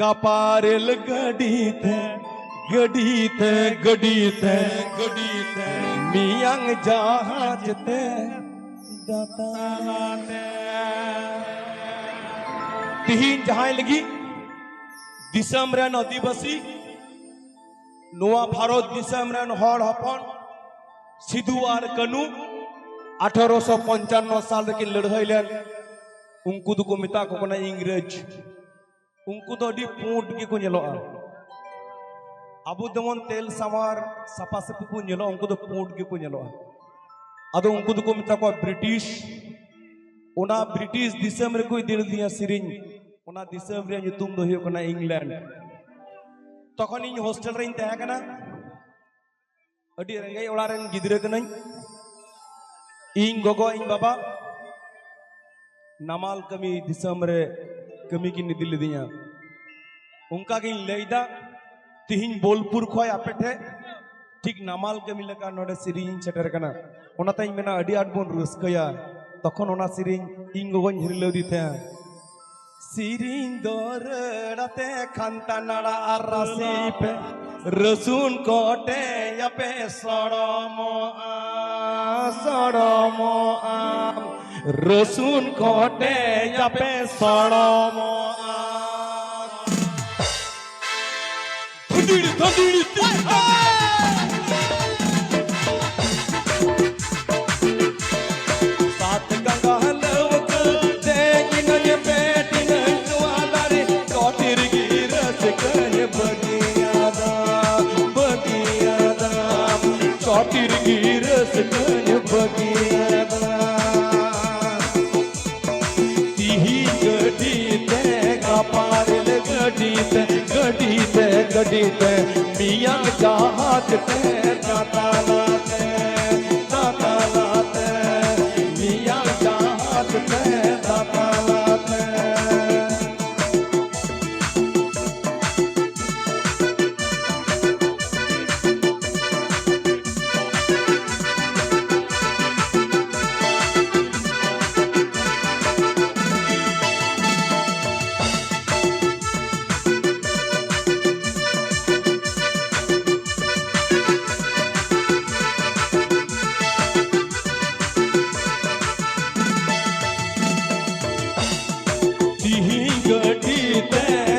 कपारेल गडीते गडीते गडीते गडीते मियांग जहाजते दाताते तिहिन जहां लगी दिसम रेन आदिवासी नोआ भारत दिसम रेन हर हपन सिधु और कनु 1855 साल की लड़ाई लेन उनको तो को मिता को कना इंग्रेज उनको तो अड़ी पोट के को नेलोआ अबु दमन तेल सामार सपा सपी को नेलो उनको तो पोट के को नेलोआ अदो उनको तो को मिता को ब्रिटिश ओना ब्रिटिश दिसम रे कोई दिल दिया सिरिंग ओना दिसम रे युतुम दो हियो कना इंग्लैंड तखन इन हॉस्टल रे तहे कना अड़ी रेंगे ओड़ा रेन गिदरे कना इन गोगो इन बाबा नमाल कमी दिसम रे कमी की निदिल दिया उनका की लेदा तिहिन बोलपुर खोय आपेठे ठीक नमाल कमी लेका नोडे सिरिंग सेटर कना ओनाताई मेना अड़ी आट बोन रस्कया तखन ओना सिरिंग इन गोगोन हिरलो दिथे सिरिंग दोरड़ाते खानता नाड़ा आरासी पे रसून कोटे यापे सड़मो आम रसून कोटे यापे सड़मो धुंधुड़ी धुंधुड़ी सात गंगा लवक देगिन ये बेटिन दुआदारे कोटिर गिरस कने बगियादा कोटिर गिरस कने बगियादा तिही गडीते कपारेल गडीते गडीते गडीते मियां जहाज ते दातालाते दातालाते मियां जहाज ते दातालाते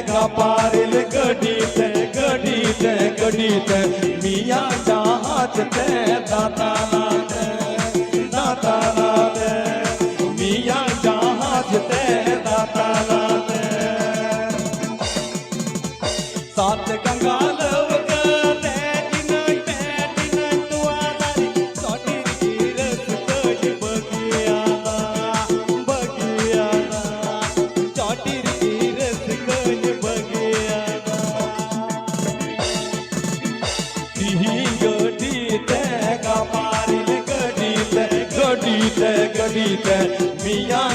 कपारेल गडीते गडीते गडीते मियां जहाज ते दातालाते दातालाते मियां जहाज ते दातालाते सात गंगा लवक देगिन दुआदारी कोटिर गिरस कने बगियादा कोटिर गिरस कने बगियादा तिही गडीते कपारेल गडीते गडीते गडीते मियां